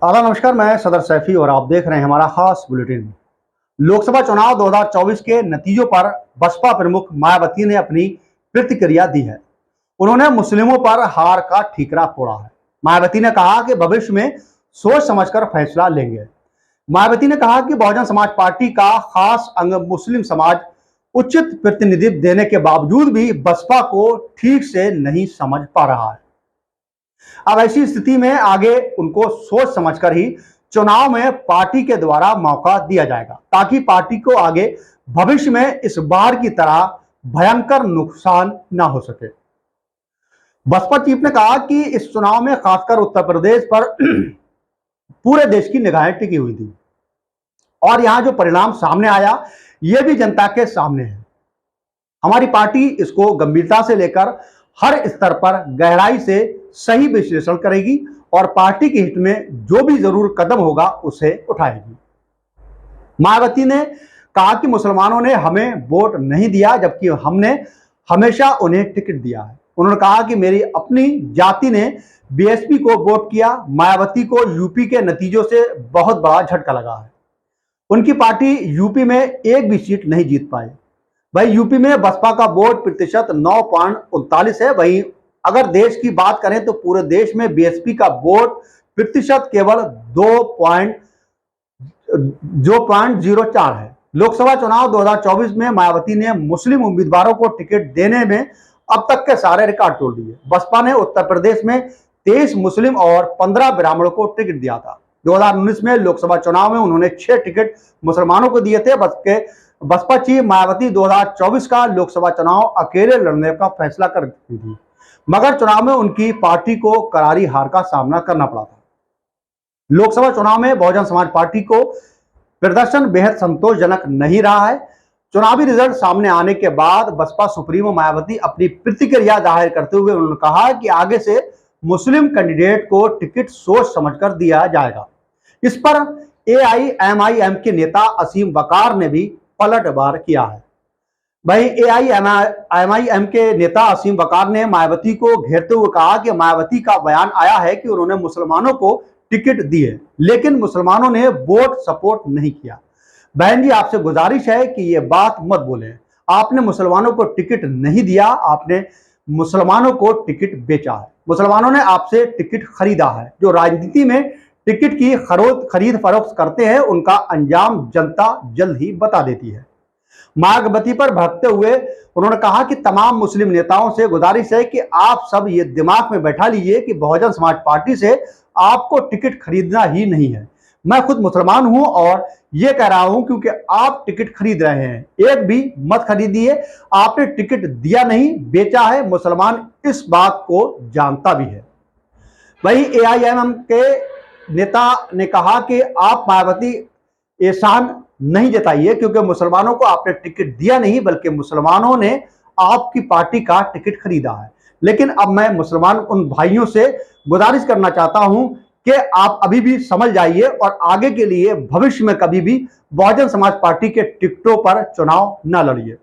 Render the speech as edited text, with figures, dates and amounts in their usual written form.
आदाब नमस्कार, मैं सदर सैफी और आप देख रहे हैं हमारा खास बुलेटिन। लोकसभा चुनाव 2024 के नतीजों पर बसपा प्रमुख मायावती ने अपनी प्रतिक्रिया दी है। उन्होंने मुस्लिमों पर हार का ठीकरा फोड़ा है। मायावती ने कहा कि भविष्य में सोच समझकर फैसला लेंगे। मायावती ने कहा कि बहुजन समाज पार्टी का खास अंग मुस्लिम समाज उचित प्रतिनिधित्व देने के बावजूद भी बसपा को ठीक से नहीं समझ पा रहा है। अब ऐसी स्थिति में आगे उनको सोच समझकर ही चुनाव में पार्टी के द्वारा मौका दिया जाएगा, ताकि पार्टी को आगे भविष्य में इस बार की तरह भयंकर नुकसान न हो सके। बसपा चीफ ने कहा कि इस चुनाव में खासकर उत्तर प्रदेश पर पूरे देश की निगाहें टिकी हुई थी और यहां जो परिणाम सामने आया यह भी जनता के सामने है। हमारी पार्टी इसको गंभीरता से लेकर हर स्तर पर गहराई से सही विश्लेषण करेगी और पार्टी के हित में जो भी जरूर कदम होगा उसे उठाएगी। मायावती ने कहा कि मुसलमानों ने हमें वोट नहीं दिया, जबकि हमने हमेशा उन्हें टिकट दिया है। उन्होंने कहा कि मेरी अपनी जाति ने बीएसपी को वोट किया। मायावती को यूपी के नतीजों से बहुत बड़ा झटका लगा है। उनकी पार्टी यूपी में एक भी सीट नहीं जीत पाई। वही यूपी में बसपा का वोट प्रतिशत 9.39 है। वहीं अगर देश की बात करें तो पूरे देश में बीएसपी का वोट प्रतिशत केवल 2.04 है। लोकसभा चुनाव 2024 में मायावती ने मुस्लिम उम्मीदवारों को टिकट देने में अब तक के सारे रिकॉर्ड तोड़ दिए। बसपा ने उत्तर प्रदेश में 23 मुस्लिम और 15 ब्राह्मणों को टिकट दिया था। 2019 में लोकसभा चुनाव में उन्होंने 6 टिकट मुसलमानों को दिए थे। बसपा चीफ मायावती 2024 का लोकसभा चुनाव अकेले लड़ने का फैसला कर चुकी थी, मगर चुनाव में उनकी पार्टी को करारी हार का सामना करना पड़ा था। लोकसभा चुनाव में बहुजन समाज पार्टी को प्रदर्शन बेहद संतोषजनक नहीं रहा है। चुनावी रिजल्ट सामने आने के बाद बसपा सुप्रीमो मायावती अपनी प्रतिक्रिया जाहिर करते हुए उन्होंने कहा कि आगे से मुस्लिम कैंडिडेट को टिकट सोच समझकर दिया जाएगा। इस पर एआईएमआईएम के नेता असीम वकार ने भी पलटवार किया है। वहीं एआईएमआईएम के नेता असीम वकार ने मायावती को घेरते हुए कहा कि मायावती का बयान आया है कि उन्होंने मुसलमानों को टिकट दिए, लेकिन मुसलमानों ने वोट सपोर्ट नहीं किया। बहन जी, आपसे गुजारिश है कि ये बात मत बोलें। आपने मुसलमानों को टिकट नहीं दिया, आपने मुसलमानों को टिकट बेचा है। मुसलमानों ने आपसे टिकट खरीदा है। जो राजनीति में टिकट की खरीद फरोख्त करते हैं उनका अंजाम जनता जल्द ही बता देती है। मायावती पर भड़कते हुए उन्होंने कहा कि तमाम मुस्लिम नेताओं से गुजारिश है कि आप सब ये दिमाग में बैठा लीजिए कि बहुजन समाज पार्टी से आपको टिकट खरीदना ही नहीं है। मैं खुद मुसलमान हूं और ये कह रहा हूं क्योंकि आप टिकट खरीद रहे हैं। एक भी मत खरीदिए। आपने टिकट दिया नहीं, बेचा है। मुसलमान इस बात को जानता भी है। वहीं एआईएमआईएम के नेता ने कहा कि आप मायावती एहसान नहीं जताइए, क्योंकि मुसलमानों को आपने टिकट दिया नहीं, बल्कि मुसलमानों ने आपकी पार्टी का टिकट खरीदा है। लेकिन अब मैं मुसलमान उन भाइयों से गुजारिश करना चाहता हूं कि आप अभी भी समझ जाइए और आगे के लिए भविष्य में कभी भी बहुजन समाज पार्टी के टिकटों पर चुनाव न लड़िए।